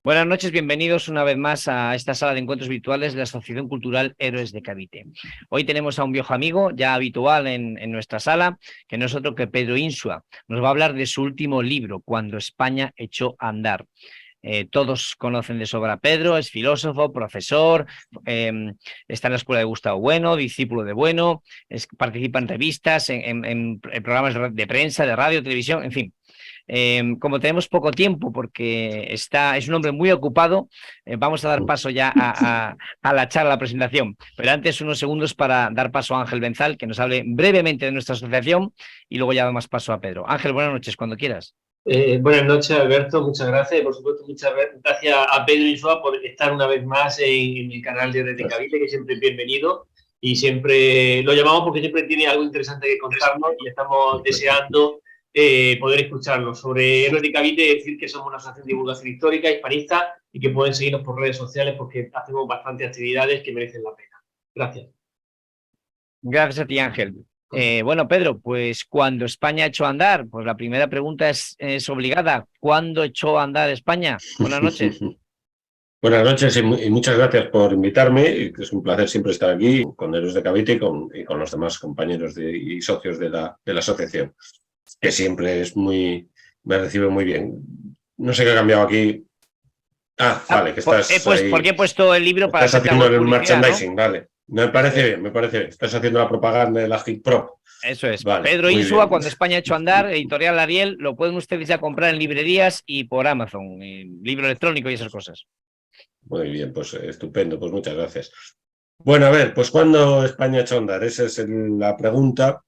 Buenas noches, bienvenidos una vez más a esta sala de encuentros virtuales de la Asociación Cultural Héroes de Cavite. Hoy tenemos a un viejo amigo ya habitual en nuestra sala, que no es otro que Pedro Insua. Nos va a hablar de su último libro, Cuando España echó a andar. Todos conocen de sobra a Pedro, es filósofo, profesor, está en la escuela de Gustavo Bueno, discípulo de Bueno, participa en revistas, en programas de prensa, de radio, televisión, en fin. Como tenemos poco tiempo, porque es un hombre muy ocupado, vamos a dar paso ya a la charla, a la presentación. Pero antes, unos segundos para dar paso a Ángel Benzal, que nos hable brevemente de nuestra asociación, y luego ya damos paso a Pedro. Ángel, buenas noches, cuando quieras. Buenas noches, Alberto. Muchas gracias. Y por supuesto, muchas gracias a Pedro Insua por estar una vez más en el canal de Red de Cavite, que siempre es bienvenido. Y siempre lo llamamos porque siempre tiene algo interesante que contarnos y estamos deseando poder escucharlo. Sobre Héroes de Cavite, decir que somos una asociación de divulgación histórica, hispanista, y que pueden seguirnos por redes sociales porque hacemos bastantes actividades que merecen la pena. Gracias. Gracias a ti, Ángel. Bueno, Pedro, pues cuando España echó a andar, pues la primera pregunta es obligada. ¿Cuándo echó a andar España? Buenas noches. Buenas noches y muchas gracias por invitarme. Es un placer siempre estar aquí con Héroes de Cavite y con los demás compañeros y socios de la asociación, que siempre me recibe muy bien. No sé qué ha cambiado aquí. Vale, que estás Pues ahí, porque he puesto el libro para estás hacerte haciendo algo de el publicidad, ¿no? merchandising, vale. Me parece bien, me parece bien. Estás haciendo la propaganda de la HIT Pro. Eso es. Vale, Pedro muy Insua, bien. cuando España ha hecho andar, editorial Ariel, lo pueden ustedes ya comprar en librerías y por Amazon, en libro electrónico y esas cosas. Muy bien, pues estupendo, pues muchas gracias. Bueno, a ver, pues ¿cuándo España ha hecho andar? Esa es la pregunta.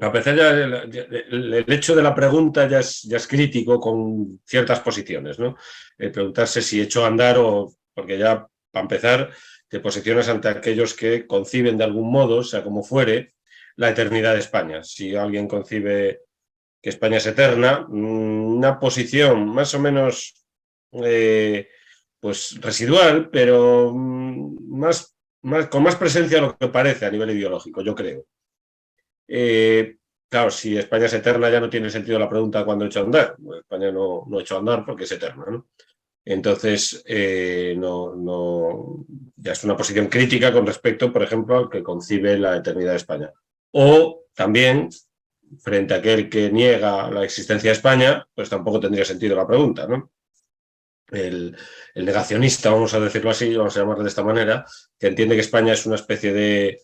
A pesar el hecho de la pregunta ya es crítico con ciertas posiciones, ¿no? Preguntarse si echó a andar porque ya, para empezar, te posicionas ante aquellos que conciben de algún modo, sea como fuere, la eternidad de España. Si alguien concibe que España es eterna, una posición más o menos pues residual, pero con más presencia de lo que parece a nivel ideológico, yo creo. Claro, si España es eterna ya no tiene sentido la pregunta cuándo he hecho a andar. Bueno, España no ha hecho a andar porque es eterna, ¿no? Entonces, ya es una posición crítica con respecto, por ejemplo, al que concibe la eternidad de España. O también, frente a aquel que niega la existencia de España, pues tampoco tendría sentido la pregunta, ¿no? El negacionista, vamos a decirlo así, vamos a llamarlo de esta manera, que entiende que España es una especie de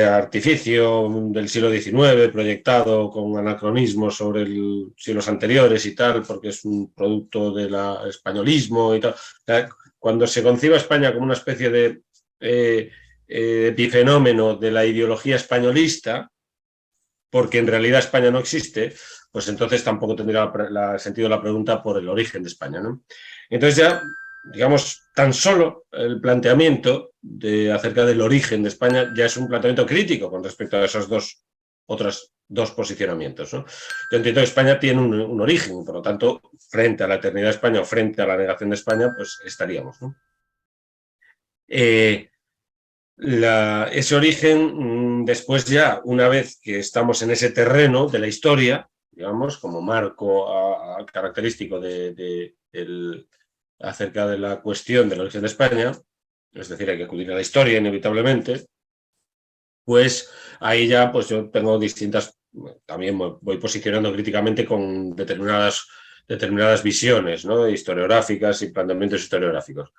artificio del siglo XIX, proyectado con anacronismos sobre siglos anteriores y tal, porque es un producto del españolismo y tal. Cuando se concibe a España como una especie de epifenómeno de la ideología españolista, porque en realidad España no existe, pues entonces tampoco tendría sentido la pregunta por el origen de España, ¿no? Entonces ya, digamos, tan solo el planteamiento acerca del origen de España ya es un planteamiento crítico con respecto a esos otros dos posicionamientos, ¿no? Yo entiendo que España tiene un origen, por lo tanto, frente a la eternidad de España o frente a la negación de España, pues estaríamos, ¿no? Ese origen, después ya, una vez que estamos en ese terreno de la historia, digamos, como marco característico acerca de la cuestión del origen de España, es decir, hay que acudir a la historia inevitablemente, pues ahí ya pues yo tengo también voy posicionando críticamente con determinadas visiones, ¿no? Historiográficas y planteamientos historiográficos.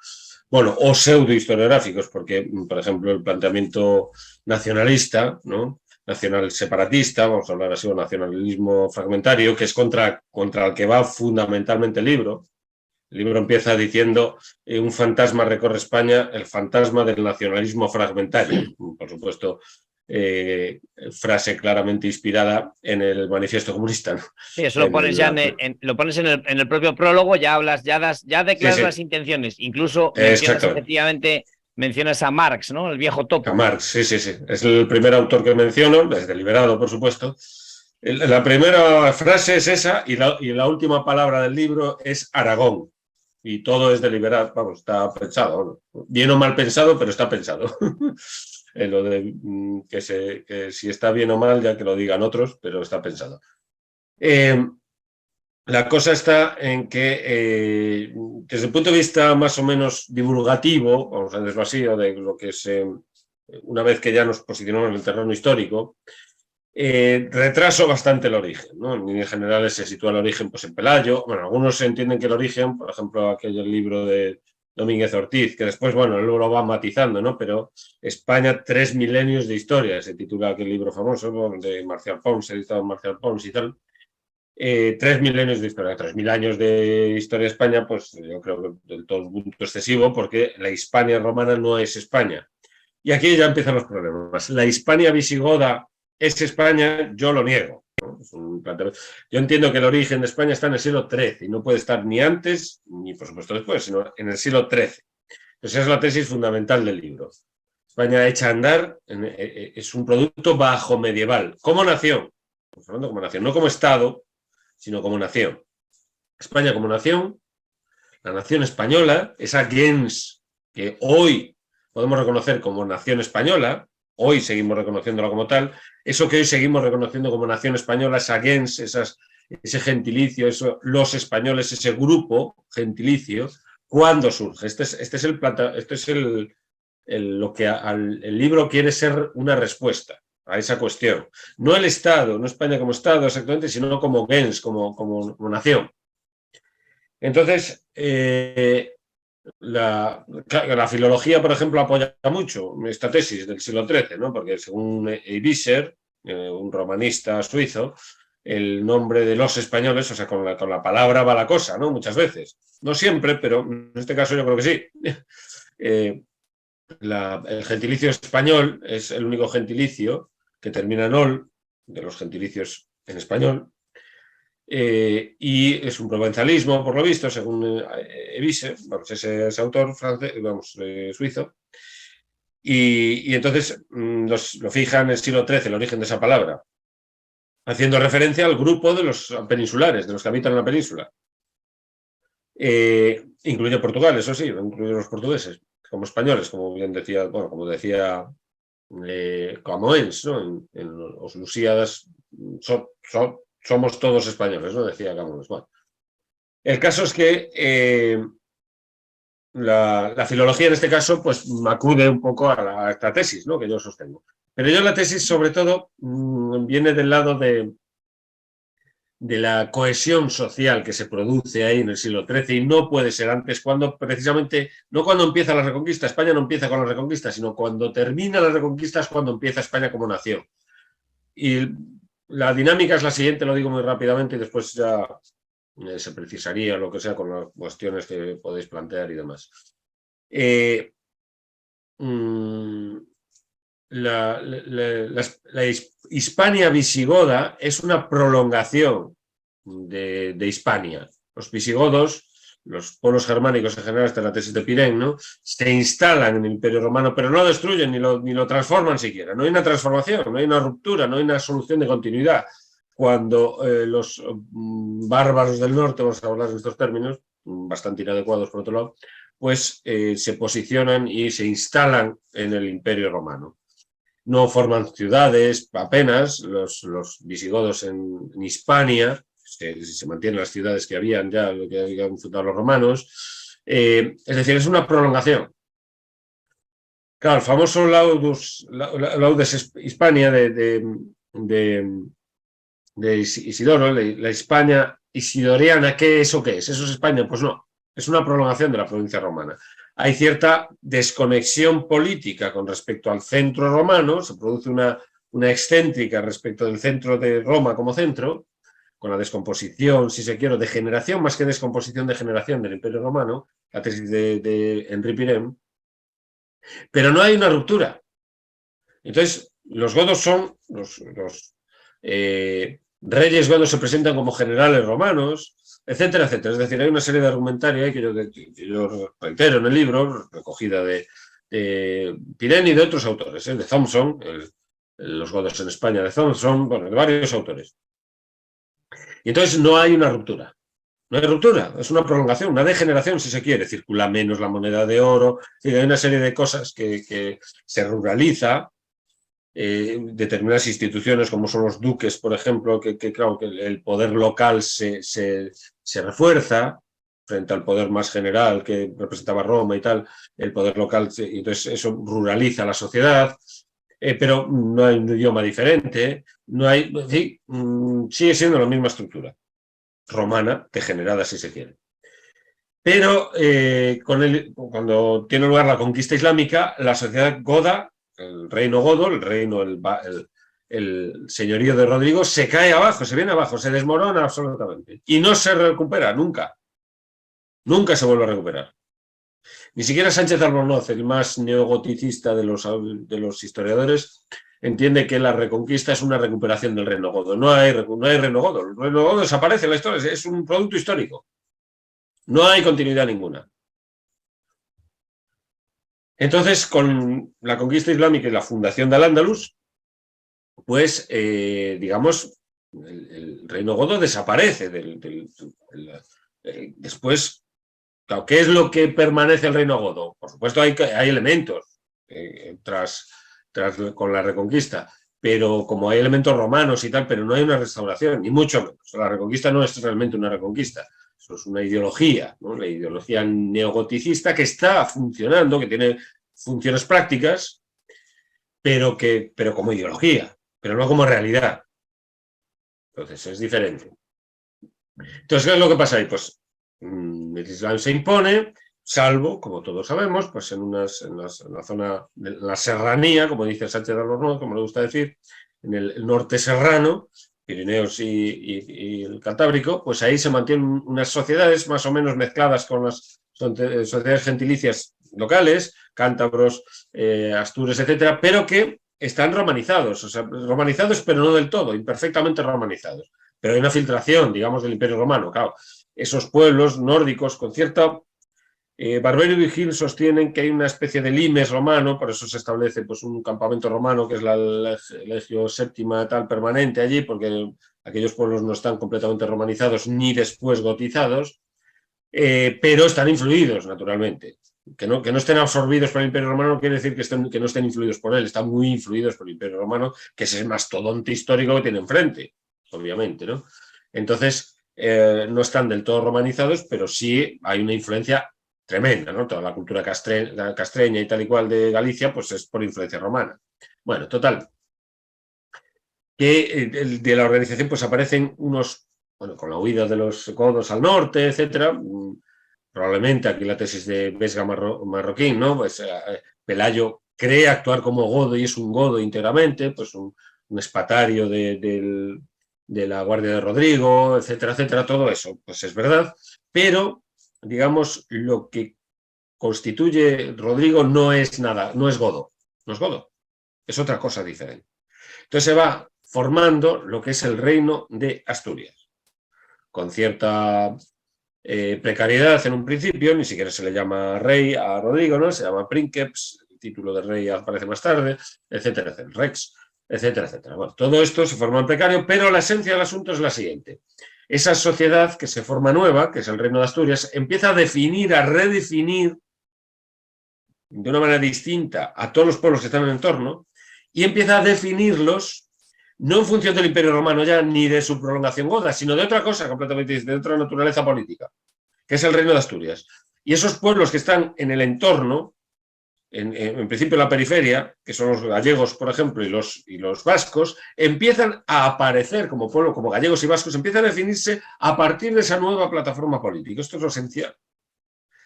Bueno, o pseudo-historiográficos, porque, por ejemplo, el planteamiento nacionalista, ¿no? Nacional separatista, vamos a hablar así, o nacionalismo fragmentario, que es contra el que va fundamentalmente el libro. El libro empieza diciendo un fantasma recorre España, el fantasma del nacionalismo fragmentario. Por supuesto, frase claramente inspirada en el manifiesto comunista, ¿no? Sí, eso lo pones ya lo pones en el propio prólogo, ya hablas, ya Sí, declaras sí, las intenciones, incluso mencionas exactamente. efectivamente, mencionas a Marx, ¿no? El viejo A topo. Marx, sí, sí, sí. Es el primer autor que menciono, es deliberado, por supuesto. La primera frase es esa y la última palabra del libro es Aragón. Y todo es deliberado, vamos, está pensado. Bien o mal pensado, pero está pensado. Lo de que si está bien o mal, ya que lo digan otros, pero está pensado. la cosa está en que, desde el punto de vista más o menos divulgativo, vamos a decirlo así, o de lo que es, una vez que ya nos posicionamos en el terreno histórico, retraso bastante el origen, ¿no? En líneas generales se sitúa el origen pues, en Pelayo. Bueno, algunos entienden que el origen, por ejemplo, aquel libro de Domínguez Ortiz, que después, bueno, él lo va matizando, ¿no? Pero España, 3 milenios de historia, se titula aquel libro famoso, ¿no? De Marcial Pons, editado Marcial Pons y tal. 3 milenios de historia, 3.000 años de historia de España, pues yo creo que del todo un punto excesivo, porque la Hispania romana no es España. Y aquí ya empiezan los problemas. La Hispania visigoda es España, yo lo niego, ¿no? Yo entiendo que el origen de España está en el siglo XIII y no puede estar ni antes ni, por supuesto, después, sino en el siglo XIII. Esa es la tesis fundamental del libro. España hecha a andar es un producto bajo medieval, como nación, como nación, no como Estado, sino como nación. España como nación, la nación española, esa gens que hoy podemos reconocer como nación española, hoy seguimos reconociéndola como tal, eso que hoy seguimos reconociendo como nación española, esa gens, ese gentilicio, los españoles, ese grupo gentilicio, ¿cuándo surge? Este es lo que el libro quiere ser una respuesta a esa cuestión. No el Estado, no España como Estado exactamente, sino como gens, como nación. Entonces, la filología, por ejemplo, apoya mucho esta tesis del siglo XIII, ¿no? Porque según Visser, un romanista suizo, el nombre de los españoles, o sea, con la palabra va la cosa, ¿no? Muchas veces. No siempre, pero en este caso yo creo que sí. El gentilicio español es el único gentilicio que termina en ol, de los gentilicios en español, y es un provenzalismo, por lo visto, según Evise, vamos, ese autor francés, vamos, suizo, y entonces lo fijan en el siglo XIII, el origen de esa palabra, haciendo referencia al grupo de los peninsulares, de los que habitan en la península. Incluye Portugal, eso sí, incluye los portugueses, como españoles, como bien decía, bueno, como decía Camões, ¿no? En los Lusíadas somos todos españoles, ¿no? Decía Camões. Bueno, el caso es que la filología en este caso, pues acude un poco a esta tesis, ¿no? Que yo sostengo. Pero yo la tesis, sobre todo, viene del lado de la cohesión social que se produce ahí en el siglo XIII y no puede ser antes, cuando precisamente, no cuando empieza la Reconquista, España no empieza con la Reconquista, sino cuando termina la Reconquista es cuando empieza España como nación. Y la dinámica es la siguiente, lo digo muy rápidamente y después ya se precisaría lo que sea con las cuestiones que podéis plantear y demás. La Hispania visigoda es una prolongación de Hispania. Los visigodos, los pueblos germánicos en general, hasta la tesis de Pirén, ¿no? Se instalan en el Imperio Romano, pero no lo destruyen ni lo transforman siquiera. No hay una transformación, no hay una ruptura, no hay una solución de continuidad. Cuando los bárbaros del norte, vamos a hablar en estos términos, bastante inadecuados por otro lado, pues se posicionan y se instalan en el Imperio Romano. No forman ciudades apenas, los visigodos en Hispania, se mantienen las ciudades que habían ya, lo que habían fundado los romanos, es decir, es una prolongación. Claro, el famoso Laudes Hispania de Isidoro, la Hispania isidoriana, ¿qué es o qué es? ¿Eso es España? Pues no, es una prolongación de la provincia romana. Hay cierta desconexión política con respecto al centro romano, se produce una excéntrica respecto del centro de Roma como centro, con la descomposición, si se quiere, degeneración, más que descomposición, degeneración del Imperio Romano, la tesis de Henri Pirén, pero no hay una ruptura. Entonces, los godos son, los reyes godos se presentan como generales romanos, etcétera, etcétera. Es decir, hay una serie de argumentaria que yo reitero en el libro, recogida de Pirén y de otros autores, de Thompson, los godos en España de Thompson, bueno, de varios autores. Y entonces no hay una ruptura. No hay ruptura, es una prolongación, una degeneración, si se quiere. Circula menos la moneda de oro, hay una serie de cosas que se ruraliza, determinadas instituciones como son los duques, por ejemplo, claro, que el poder local se refuerza frente al poder más general que representaba Roma y tal, el poder local, entonces eso ruraliza la sociedad, pero no hay un idioma diferente, no hay, sí, sigue siendo la misma estructura romana, degenerada si se quiere. Pero cuando tiene lugar la conquista islámica, la sociedad goda, el reino godo, el señorío de Rodrigo, se cae abajo, se viene abajo, se desmorona absolutamente. Y no se recupera nunca. Nunca se vuelve a recuperar. Ni siquiera Sánchez Albornoz, el más neogoticista de los historiadores, entiende que la reconquista es una recuperación del reino godo. No hay reino godo. El reino godo desaparece en la historia, es un producto histórico. No hay continuidad ninguna. Entonces, con la conquista islámica y la fundación de Al-Ándalus, pues, digamos, el reino godo desaparece. Después, claro, ¿qué es lo que permanece el reino godo? Por supuesto, hay elementos con la reconquista, pero como hay elementos romanos y tal, pero no hay una restauración, ni mucho menos. La reconquista no es realmente una reconquista. Eso es una ideología, ¿no? La ideología neogoticista que está funcionando, que tiene funciones prácticas, pero como ideología, pero no como realidad. Entonces es diferente. Entonces, ¿qué es lo que pasa ahí? Pues el Islam se impone, salvo, como todos sabemos, pues en la zona de la serranía, como dice Sánchez Albornoz, como le gusta decir, en el norte serrano, Pirineos y el Cantábrico, pues ahí se mantienen unas sociedades más o menos mezcladas con las sociedades gentilicias locales, cántabros, astures, etcétera, pero que están romanizados, o sea, romanizados pero no del todo, imperfectamente romanizados. Pero hay una filtración, digamos, del Imperio Romano, claro. Esos pueblos nórdicos con cierta... Barbero y Vigil sostienen que hay una especie de limes romano, por eso se establece pues, un campamento romano, que es la Legio Séptima tal permanente allí, porque aquellos pueblos no están completamente romanizados ni después gotizados, pero están influidos, naturalmente. Que no estén absorbidos por el Imperio Romano no quiere decir que no estén influidos por él, están muy influidos por el Imperio Romano, que es el mastodonte histórico que tiene enfrente, obviamente, ¿no? Entonces, no están del todo romanizados, pero sí hay una influencia tremenda, ¿no? Toda la cultura castreña y tal y cual de Galicia, pues es por influencia romana. Bueno, total. Que de la organización pues aparecen unos, bueno, con la huida de los godos al norte, etcétera. Probablemente aquí la tesis de Vesga Marroquín, ¿no? Pues Pelayo cree actuar como godo y es un godo íntegramente, pues un espatario de la Guardia de Rodrigo, etcétera, etcétera, todo eso, pues es verdad, pero digamos, lo que constituye Rodrigo no es nada, no es godo, es otra cosa diferente. Entonces se va formando lo que es el reino de Asturias, con cierta precariedad en un principio, ni siquiera se le llama rey a Rodrigo, ¿no? Se llama princeps, el título de rey aparece más tarde, etcétera, etcétera, rex, etcétera, etcétera. Bueno, todo esto se forma en precario, pero la esencia del asunto es la siguiente. Esa sociedad que se forma nueva, que es el Reino de Asturias, empieza a definir, a redefinir de una manera distinta a todos los pueblos que están en el entorno y empieza a definirlos no en función del Imperio Romano ya ni de su prolongación goda, sino de otra cosa completamente distinta, de otra naturaleza política, que es el Reino de Asturias. Y esos pueblos que están en el entorno, en principio en la periferia, que son los gallegos, por ejemplo, y los vascos, empiezan a aparecer como pueblo, como gallegos y vascos, empiezan a definirse a partir de esa nueva plataforma política. Esto es lo esencial.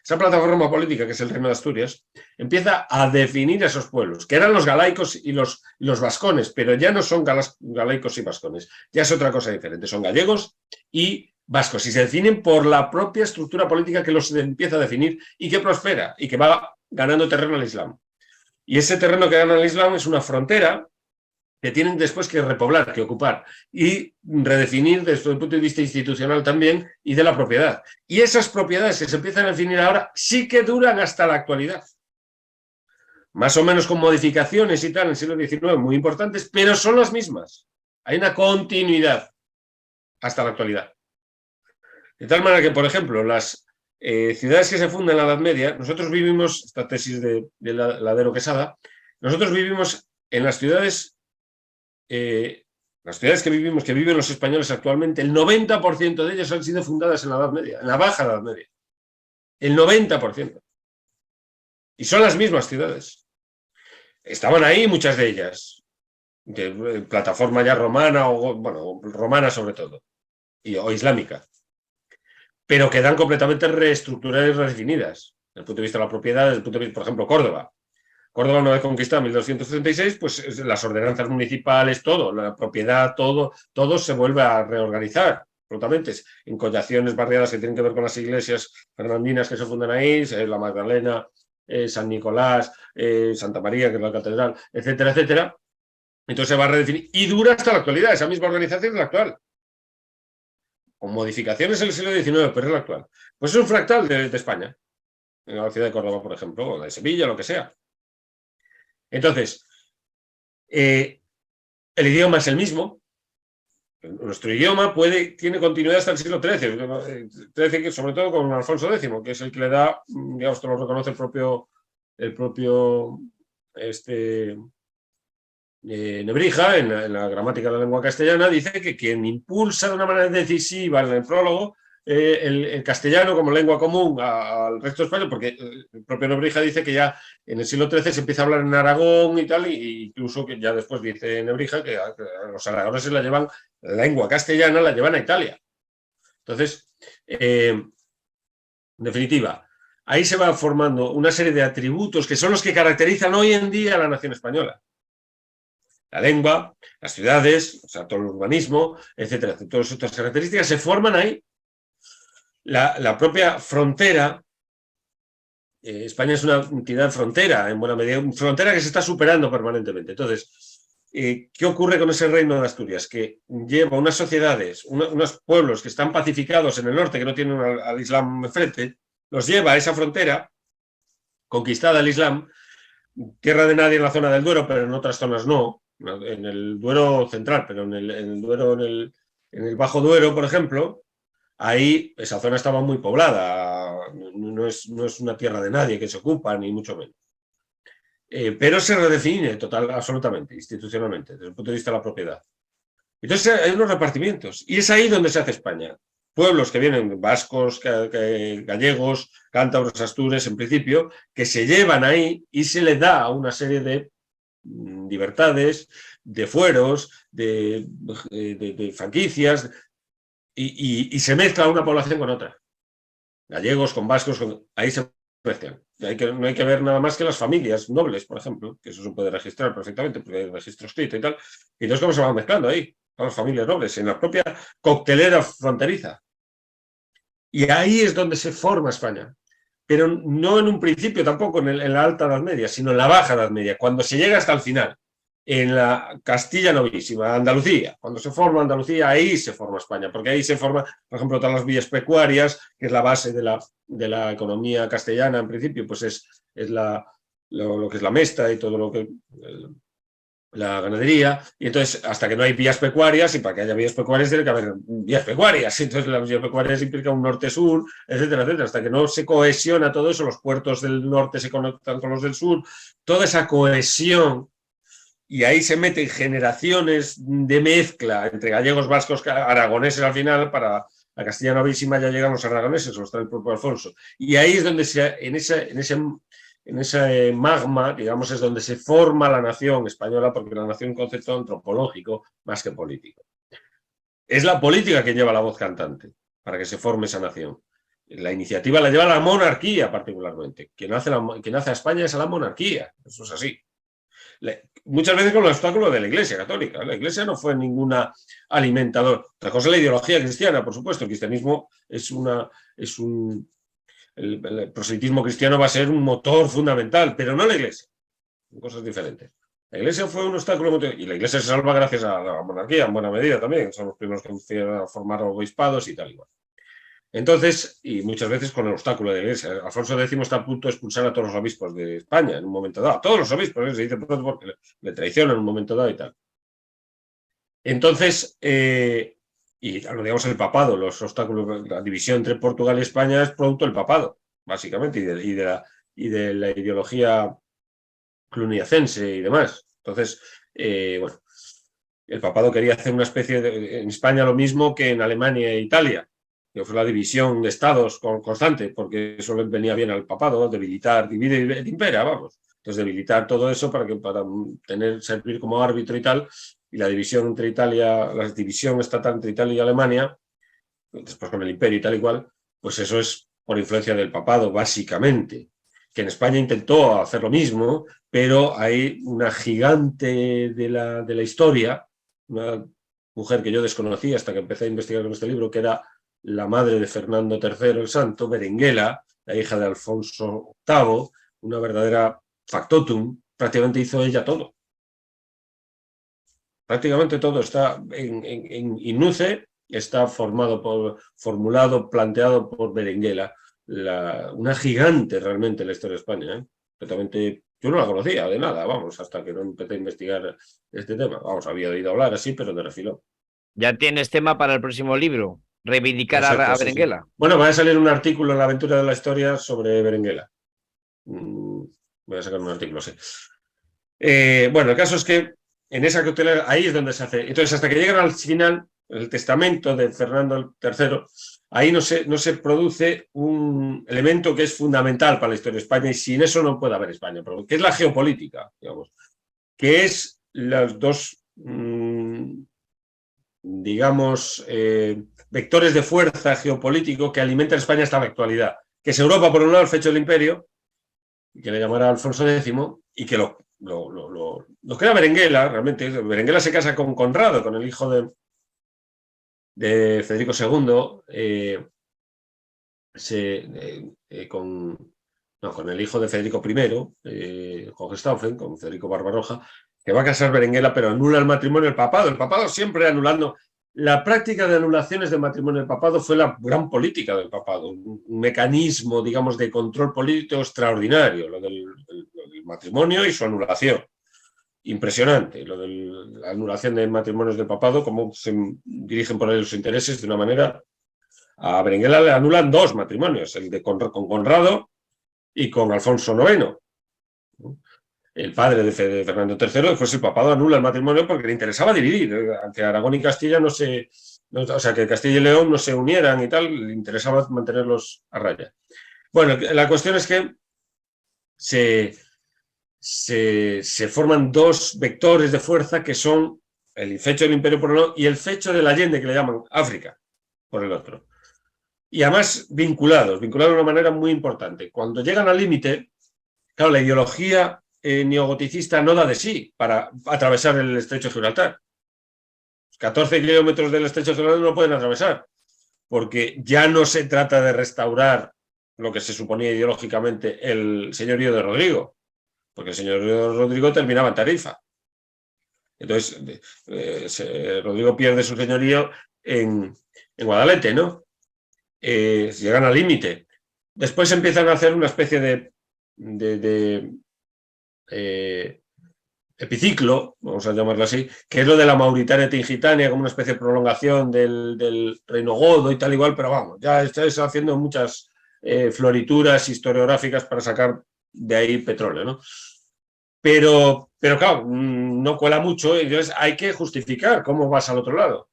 Esa plataforma política, que es el Reino de Asturias, empieza a definir a esos pueblos, que eran los galaicos y los vascones, pero ya no son galaicos y vascones, ya es otra cosa diferente, son gallegos y vascos, y se definen por la propia estructura política que los empieza a definir y que prospera, y que va ganando terreno al Islam. Y ese terreno que gana el Islam es una frontera que tienen después que repoblar, que ocupar y redefinir desde el punto de vista institucional también y de la propiedad. Y esas propiedades que se empiezan a definir ahora sí que duran hasta la actualidad. Más o menos con modificaciones y tal en el siglo XIX muy importantes, pero son las mismas. Hay una continuidad hasta la actualidad. De tal manera que, por ejemplo, las ciudades que se fundan en la Edad Media, nosotros vivimos, esta tesis de Ladero Quesada, nosotros vivimos en las ciudades las ciudades que viven los españoles actualmente, el 90% de ellas han sido fundadas en la Edad Media, en la Baja Edad Media. El 90%. Y son las mismas ciudades. Estaban ahí muchas de ellas, de plataforma ya romana, o bueno, romana sobre todo, o islámica, pero quedan completamente reestructuradas y redefinidas, desde el punto de vista de la propiedad, desde el punto de vista, por ejemplo, Córdoba. Córdoba, una vez conquistada en 1236, pues las ordenanzas municipales, todo, la propiedad, todo se vuelve a reorganizar. Absolutamente, encollaciones barriadas que tienen que ver con las iglesias fernandinas que se fundan ahí, la Magdalena, San Nicolás, Santa María, que es la catedral, etcétera, etcétera. Entonces se va a redefinir y dura hasta la actualidad, esa misma organización es la actual. Con modificaciones en el siglo XIX, pero es la actual. Pues es un fractal de España, en la ciudad de Córdoba, por ejemplo, o de Sevilla, lo que sea. Entonces, el idioma es el mismo. Nuestro idioma tiene continuidad hasta el siglo XIII, sobre todo con Alfonso X, que es el que le da, digamos, esto lo reconoce el propio Nebrija, en la gramática de la lengua castellana, dice que quien impulsa de una manera decisiva en el prólogo el castellano como lengua común al resto de España, porque el propio Nebrija dice que ya en el siglo XIII se empieza a hablar en Aragón y tal, y incluso que ya después dice Nebrija que los aragoneses la lengua castellana la llevan a Italia. Entonces, en definitiva, ahí se va formando una serie de atributos que son los que caracterizan hoy en día a la nación española. La lengua, las ciudades, o sea, todo el urbanismo, etcétera. Todas estas características se forman ahí. La propia frontera, España es una entidad frontera, en buena medida, frontera que se está superando permanentemente. Entonces, ¿qué ocurre con ese reino de Asturias? Que lleva unas sociedades, unos pueblos que están pacificados en el norte, que no tienen al Islam enfrente, los lleva a esa frontera, conquistada al Islam, tierra de nadie en la zona del Duero, pero en otras zonas no, en el Duero central, pero en el Duero, en el Bajo Duero, por ejemplo, ahí esa zona estaba muy poblada, no es una tierra de nadie que se ocupa, ni mucho menos. Pero se redefine absolutamente, institucionalmente, desde el punto de vista de la propiedad. Entonces hay unos repartimientos, y es ahí donde se hace España. Pueblos que vienen, vascos, gallegos, cántabros, astures, en principio, que se llevan ahí y se le da una serie de libertades, de fueros, de franquicias, y se mezcla una población con otra. Gallegos con vascos, ahí se mezclan. No hay que ver nada más que las familias nobles, por ejemplo, que eso se puede registrar perfectamente, porque hay registro escrito y tal. Y entonces, ¿cómo se van mezclando ahí? Con las familias nobles, en la propia coctelera fronteriza. Y ahí es donde se forma España. Pero no en un principio tampoco en la alta Edad Media, sino en la baja Edad Media, cuando se llega hasta el final. En la Castilla Novísima, Andalucía. Cuando se forma Andalucía, ahí se forma España, porque ahí se forma, por ejemplo, todas las villas pecuarias, que es la base de la economía castellana, en principio, pues es lo que es la mesta y todo lo que... la ganadería, y entonces hasta que no hay vías pecuarias, y para que haya vías pecuarias tiene que haber vías pecuarias, entonces las vías pecuarias implican un norte-sur, etcétera, etcétera, hasta que no se cohesiona todo eso, los puertos del norte se conectan con los del sur, toda esa cohesión, y ahí se meten generaciones de mezcla entre gallegos, vascos, aragoneses al final, para la Castilla Novísima ya llegan los aragoneses, los trae el propio Alfonso, y ahí es donde en ese magma, digamos, es donde se forma la nación española, porque la nación es un concepto antropológico más que político. Es la política que lleva la voz cantante para que se forme esa nación. La iniciativa la lleva la monarquía particularmente. Quien hace a España es a la monarquía, eso es así. Muchas veces con el obstáculo de la Iglesia católica. La Iglesia no fue ninguna alimentador. Otra cosa es la ideología cristiana, por supuesto. El cristianismo el proselitismo cristiano va a ser un motor fundamental, pero no la Iglesia. Son cosas diferentes. La Iglesia fue un obstáculo, y la Iglesia se salva gracias a la monarquía, en buena medida también. Son los primeros que empezaron a formar obispados y tal igual. Entonces, y muchas veces con el obstáculo de la Iglesia. Alfonso X está a punto de expulsar a todos los obispos de España en un momento dado. Todos los obispos, se dice pronto porque le traicionan en un momento dado y tal. Entonces, y digamos el papado, los obstáculos, la división entre Portugal y España es producto del papado, básicamente, y de la ideología cluniacense y demás. Entonces, bueno, el papado quería hacer una especie en España lo mismo que en Alemania e Italia, que fue la división de estados constante, porque eso le venía bien al papado, debilitar, divide et impera, vamos. Entonces, debilitar todo eso para servir como árbitro y tal, y la división entre Italia, la división estatal entre Italia y Alemania, después con el imperio y tal igual, pues eso es por influencia del papado, básicamente. Que en España intentó hacer lo mismo, pero hay una gigante de la historia, una mujer que yo desconocía hasta que empecé a investigar con este libro, que era la madre de Fernando III el Santo, Berenguela, la hija de Alfonso VIII, una verdadera factotum, prácticamente hizo ella todo. Prácticamente todo está en Innuce, está formulado, planteado por Berenguela, una gigante realmente en la historia de España. Completamente, yo no la conocía de nada, vamos, hasta que no empecé a investigar este tema. Vamos, había oído hablar así, pero de refilón. Ya tienes tema para el próximo libro, reivindicar Exacto, a sí, Berenguela. sí. Bueno, va a salir un artículo en La aventura de la historia sobre Berenguela. Voy a sacar un artículo, sí. Bueno, el caso es que en esa cautelar, ahí es donde se hace. Entonces, hasta que llegan al final, el testamento de Fernando III, ahí no se produce un elemento que es fundamental para la historia de España, y sin eso no puede haber España, que es la geopolítica, digamos, que es los dos, digamos, vectores de fuerza geopolítico que alimentan España hasta la actualidad, que es Europa, por un lado, el fecho del imperio, que le llamará Alfonso X, y que lo crea Berenguela, realmente. Berenguela se casa con Conrado, con el hijo de Federico II, con el hijo de Federico I, Hohenstaufen, con Federico Barbarroja, que va a casar Berenguela, pero anula el matrimonio del papado. El papado siempre anulando. La práctica de anulaciones del matrimonio del papado fue la gran política del papado, un mecanismo, digamos, de control político extraordinario, lo del matrimonio y su anulación. Impresionante, lo de la anulación de matrimonios del papado, cómo se dirigen por ahí los intereses de una manera. A Berenguela le anulan 2 matrimonios, el de con Conrado y con Alfonso IX. El padre de Fernando III, después el papado anula el matrimonio porque le interesaba dividir, que Aragón y Castilla o sea, que Castilla y León no se unieran y tal, le interesaba mantenerlos a raya. Bueno, la cuestión es que se forman 2 vectores de fuerza que son el fecho del imperio por un lado y el fecho del Allende, que le llaman África, por el otro. Y además vinculados de una manera muy importante. Cuando llegan al límite, claro, la ideología neogoticista no da de sí para atravesar el estrecho de Gibraltar. 14 kilómetros del estrecho de Gibraltar no pueden atravesar, porque ya no se trata de restaurar lo que se suponía ideológicamente el señorío de Rodrigo, porque el señorío de Rodrigo terminaba en Tarifa. Entonces, Rodrigo pierde su señorío en Guadalete, ¿no? Llegan al límite. Después empiezan a hacer una especie de epiciclo, vamos a llamarlo así, que es lo de la Mauritania Tingitania, como una especie de prolongación del reino godo y tal igual, pero vamos, ya estáis haciendo muchas florituras historiográficas para sacar de ahí petróleo, ¿no? Pero claro, no cuela mucho, entonces hay que justificar cómo vas al otro lado.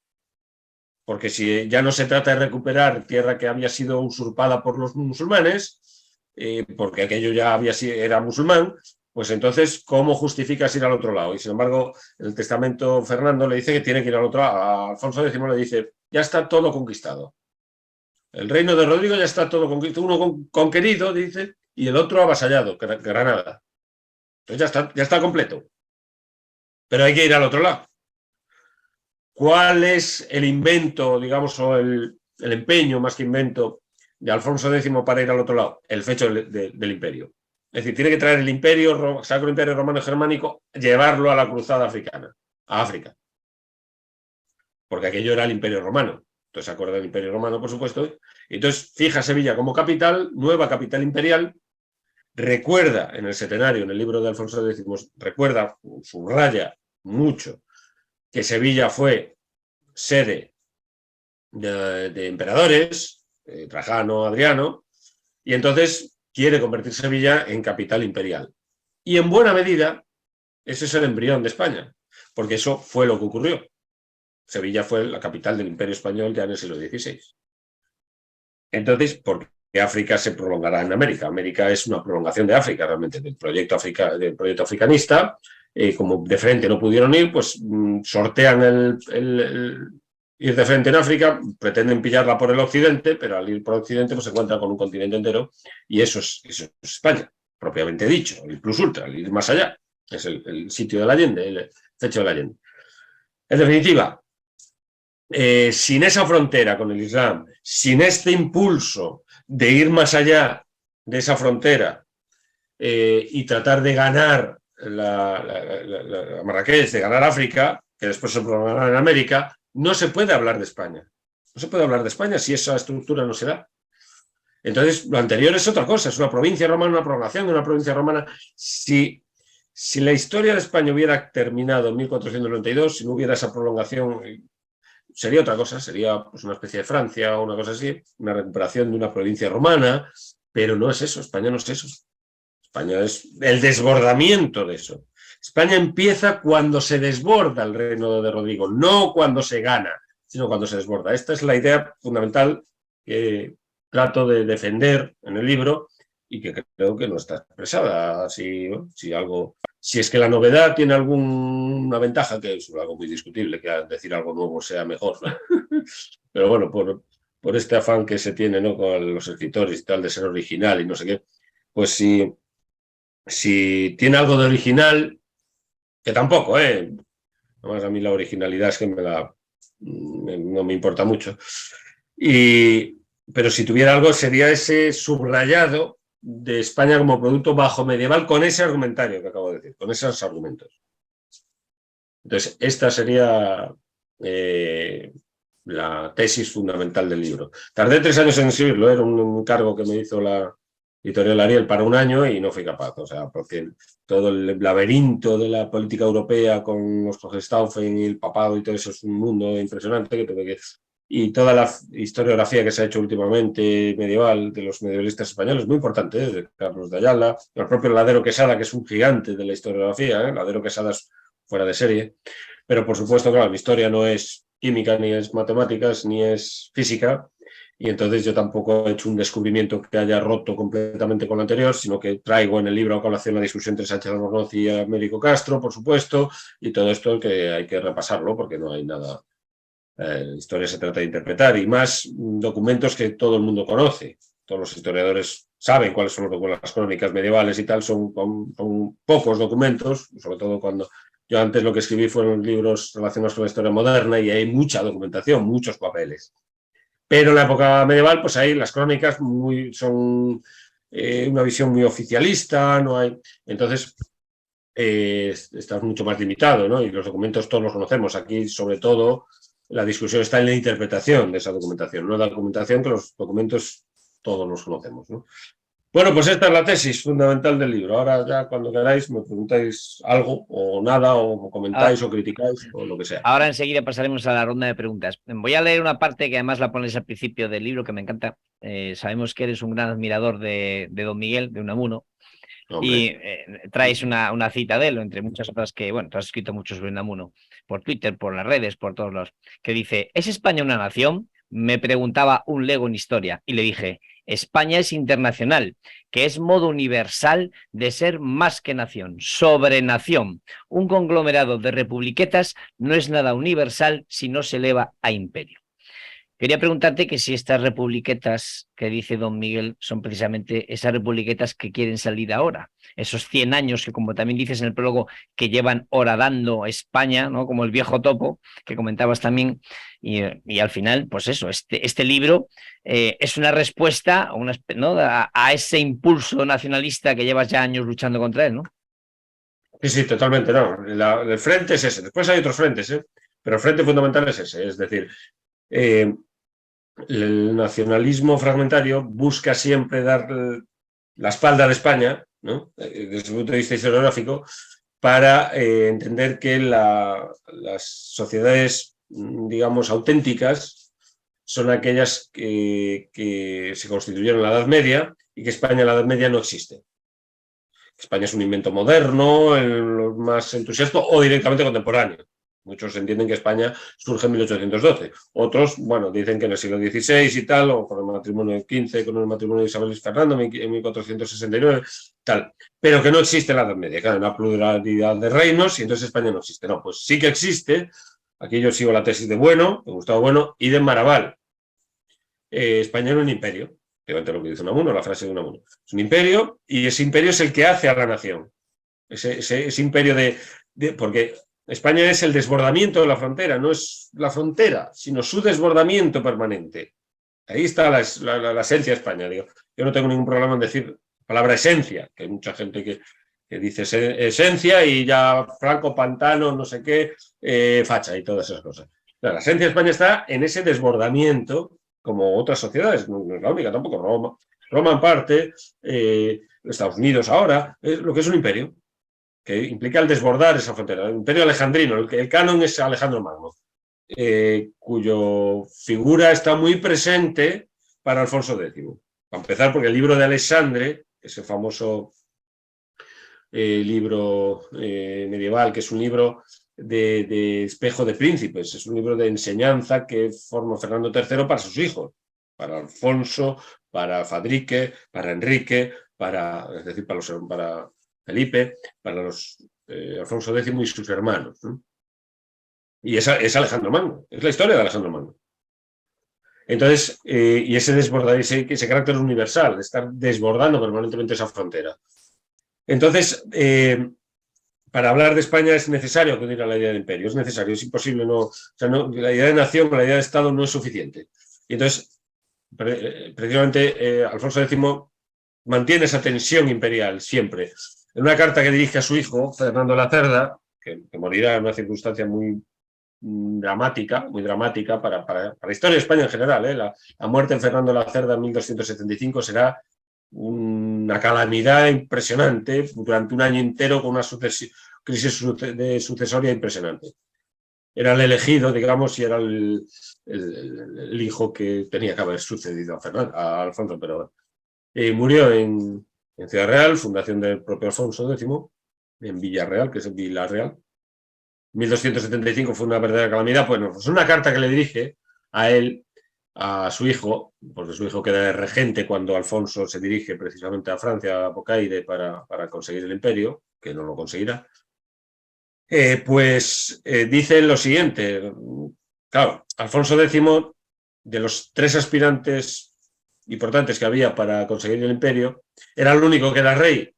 Porque si ya no se trata de recuperar tierra que había sido usurpada por los musulmanes, porque aquello ya era musulmán, pues entonces, ¿cómo justificas ir al otro lado? Y sin embargo, el testamento Fernando le dice que tiene que ir al otro lado. A Alfonso X le dice, ya está todo conquistado. El reino de Rodrigo ya está todo conquistado. Uno conquerido, dice, y el otro avasallado, Granada. Entonces ya está completo. Pero hay que ir al otro lado. ¿Cuál es el invento, digamos, o el empeño, más que invento, de Alfonso X para ir al otro lado? El fecho del imperio. Es decir, tiene que traer el imperio, Sacro Imperio Romano Germánico, llevarlo a la cruzada africana, a África. Porque aquello era el imperio romano. Entonces se acuerda del imperio romano, por supuesto. Entonces fija Sevilla como capital, nueva capital imperial. Recuerda en el Setenario, en el libro de Alfonso X, recuerda, subraya mucho, que Sevilla fue sede de emperadores, Trajano, Adriano, y entonces quiere convertir Sevilla en capital imperial. Y en buena medida, ese es el embrión de España, porque eso fue lo que ocurrió. Sevilla fue la capital del Imperio Español ya en el siglo XVI. Entonces, ¿por qué África se prolongará en América? América es una prolongación de África, realmente, del proyecto africanista. Como de frente no pudieron ir, pues sortean el ir de frente en África, pretenden pillarla por el occidente, pero al ir por occidente pues se encuentran con un continente entero, y eso es España, propiamente dicho, el plus ultra, el ir más allá, es el sitio del Allende, el techo del Allende. En definitiva, sin esa frontera con el Islam, sin este impulso de ir más allá de esa frontera y tratar de ganar la Marrakech, de ganar África, que después se prolongará en América, no se puede hablar de España. No se puede hablar de España si esa estructura no se da. Entonces, lo anterior es otra cosa, es una provincia romana, una prolongación de una provincia romana. Si la historia de España hubiera terminado en 1492, si no hubiera esa prolongación, sería otra cosa, sería pues una especie de Francia o una cosa así, una recuperación de una provincia romana, pero no es eso, España no es eso. España es el desbordamiento de eso. España empieza cuando se desborda el reino de Rodrigo, no cuando se gana, sino cuando se desborda. Esta es la idea fundamental que trato de defender en el libro y que creo que no está expresada. Si es que la novedad tiene alguna ventaja, que es algo muy discutible, que al decir algo nuevo sea mejor, ¿no? Pero bueno, por este afán que se tiene, ¿no?, con los escritores y tal, de ser original y no sé qué, pues si tiene algo de original, que tampoco, además a mí la originalidad es que no me importa mucho, pero si tuviera algo sería ese subrayado de España como producto bajo medieval con ese argumentario que acabo de decir, con esos argumentos. Entonces, esta sería la tesis fundamental del libro. Tardé 3 años en escribirlo, era un encargo que me hizo la editorial Ariel para un año y no fui capaz, o sea, porque todo el laberinto de la política europea con los Hohenstaufen y el papado y todo eso es un mundo impresionante y toda la historiografía que se ha hecho últimamente medieval de los medievalistas españoles, muy importante, de Carlos de Ayala, el propio Ladero Quesada, que es un gigante de la historiografía, Ladero Quesada es fuera de serie, pero por supuesto, claro, mi historia no es química, ni es matemáticas, ni es física, y entonces yo tampoco he hecho un descubrimiento que haya roto completamente con lo anterior, sino que traigo en el libro a colación la discusión entre Sánchez Albornoz y Américo Castro, por supuesto, y todo esto que hay que repasarlo porque no hay nada. La historia se trata de interpretar, y más documentos que todo el mundo conoce. Todos los historiadores saben cuáles son las crónicas medievales y tal, son pocos documentos, sobre todo cuando yo antes lo que escribí fueron libros relacionados con la historia moderna y hay mucha documentación, muchos papeles. Pero en la época medieval, pues ahí las crónicas son una visión muy oficialista, no hay. Entonces, está mucho más limitado, ¿no? Y los documentos todos los conocemos. Aquí, sobre todo, la discusión está en la interpretación de esa documentación, no en la documentación, que los documentos todos los conocemos, ¿no? Bueno, pues esta es la tesis fundamental del libro. Ahora ya cuando queráis me preguntáis algo o nada, o comentáis o criticáis o lo que sea. Ahora enseguida pasaremos a la ronda de preguntas. Voy a leer una parte que además la pones al principio del libro, que me encanta. Sabemos que eres un gran admirador de Don Miguel, de Unamuno. Hombre. Y traes una cita de él, entre muchas otras que, bueno, tú has escrito mucho sobre Unamuno, por Twitter, por las redes, por todos los, que dice: ¿es España una nación? Me preguntaba un lego en historia y le dije: España es internacional, que es modo universal de ser más que nación, sobrenación. Un conglomerado de republiquetas no es nada universal si no se eleva a imperio. Quería preguntarte que si estas republiquetas que dice don Miguel son precisamente esas republiquetas que quieren salir ahora, esos 100 años que, como también dices en el prólogo, que llevan horadando España, ¿no?, como el viejo topo, que comentabas también, y al final, pues eso, este libro es una respuesta, ¿no?, a ese impulso nacionalista que llevas ya años luchando contra él, ¿no? Sí, totalmente, no. El frente es ese. Después hay otros frentes, pero el frente fundamental es ese, es decir, el nacionalismo fragmentario busca siempre dar la espalda de España, ¿no?, desde el punto de vista historiográfico, para entender que las sociedades, digamos, auténticas son aquellas que se constituyeron en la Edad Media y que España en la Edad Media no existe. España es un invento moderno, los más entusiastas, o directamente contemporáneo. Muchos entienden que España surge en 1812. Otros, bueno, dicen que en el siglo XVI y tal, o con el matrimonio de XV, con el matrimonio de Isabel y Fernando en 1469, tal. Pero que no existe la Edad Media, que hay una pluralidad de reinos y entonces España no existe. No, pues sí que existe. Aquí yo sigo la tesis de Bueno, de Gustavo Bueno, y de Maraval. España era un imperio. Obviamente lo que dice Unamuno, la frase de Unamuno. Es un imperio y ese imperio es el que hace a la nación. Ese imperio porque España es el desbordamiento de la frontera, no es la frontera, sino su desbordamiento permanente. Ahí está la esencia de España. Digo. Yo no tengo ningún problema en decir la palabra esencia, que hay mucha gente que dice esencia y ya Franco, Pantano, no sé qué, facha y todas esas cosas. La esencia de España está en ese desbordamiento, como otras sociedades, no es la única tampoco, Roma en parte, Estados Unidos ahora, lo que es un imperio, que implica el desbordar esa frontera. El imperio alejandrino, el canon es Alejandro Magno, cuyo figura está muy presente para Alfonso X. Para empezar, porque el libro de Alexandre, ese famoso libro medieval, que es un libro de espejo de príncipes, es un libro de enseñanza que formó Fernando III para sus hijos, para Alfonso, para Fadrique, para Enrique, es decir, para Felipe, para Alfonso X y sus hermanos, ¿no? Y es Alejandro Magno, es la historia de Alejandro Magno. Entonces, y ese desbordar, ese carácter universal, de estar desbordando permanentemente esa frontera. Entonces, para hablar de España es necesario acudir a la idea de imperio, es necesario, es imposible, la idea de nación con la idea de Estado no es suficiente. Y entonces, precisamente, Alfonso X mantiene esa tensión imperial siempre. En una carta que dirige a su hijo, Fernando la Cerda, que morirá en una circunstancia muy dramática para la historia de España en general, la muerte de Fernando la Cerda en 1275 será una calamidad impresionante durante un año entero con una crisis sucesoria impresionante. Era el elegido, digamos, y era el hijo que tenía que haber sucedido a Alfonso, pero murió en Ciudad Real, fundación del propio Alfonso X, en Villarreal, que es en Villarreal. 1275 fue una verdadera calamidad. Bueno, pues una carta que le dirige a él, a su hijo, porque su hijo queda de regente cuando Alfonso se dirige precisamente a Francia, a Bocaire, para conseguir el imperio, que no lo conseguirá, dice lo siguiente. Claro, Alfonso X, de los 3 aspirantes importantes que había para conseguir el imperio, era el único que era rey.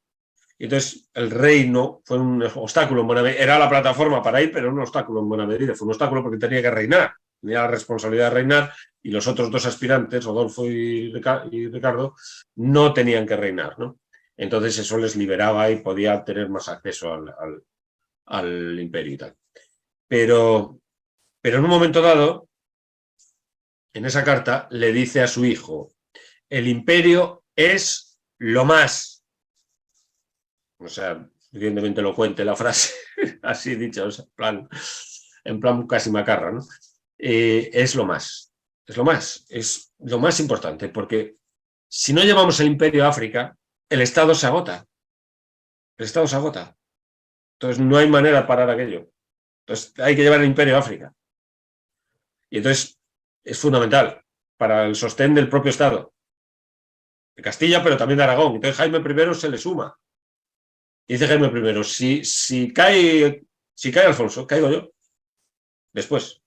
Entonces, el reino fue un obstáculo en buena medida. Era la plataforma para ir, pero era un obstáculo en buena medida. Fue un obstáculo porque tenía que reinar. Tenía la responsabilidad de reinar y los otros 2 aspirantes, Rodolfo y Ricardo, no tenían que reinar, ¿no? Entonces eso les liberaba y podía tener más acceso al imperio y tal. Pero en un momento dado, en esa carta, le dice a su hijo, el imperio es lo más. O sea, evidentemente elocuente la frase, así dicha, o sea, en plan casi macarra, ¿no? Es lo más, es lo más importante, porque si no llevamos el imperio a África, el Estado se agota. El Estado se agota. Entonces no hay manera de parar aquello. Entonces hay que llevar el imperio a África. Y entonces es fundamental para el sostén del propio Estado. De Castilla, pero también de Aragón. Entonces Jaime I se le suma. Y dice Jaime I, si cae Alfonso, caigo yo. Después.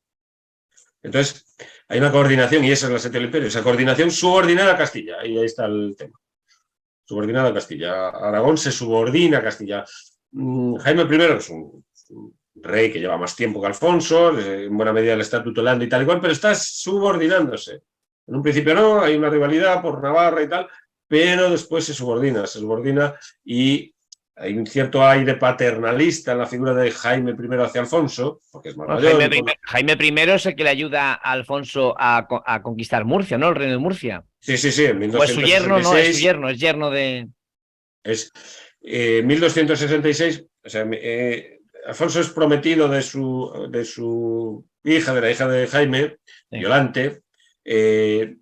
Entonces, hay una coordinación, y esa es la esencia del imperio, esa coordinación subordinada a Castilla, y ahí está el tema. Subordinada a Castilla. Aragón se subordina a Castilla. Jaime I es un rey que lleva más tiempo que Alfonso, en buena medida le está tutelando y tal y cual, pero está subordinándose. En un principio no, hay una rivalidad por Navarra y tal, pero después se subordina y hay un cierto aire paternalista en la figura de Jaime I hacia Alfonso, porque es más mayor. Jaime I es el que le ayuda a Alfonso a conquistar Murcia, ¿no? El reino de Murcia. Sí, en 1266. Pues su yerno, no, es su yerno, es yerno de... Es 1266, o sea, Alfonso es prometido de su hija, de la hija de Jaime, sí. Violante,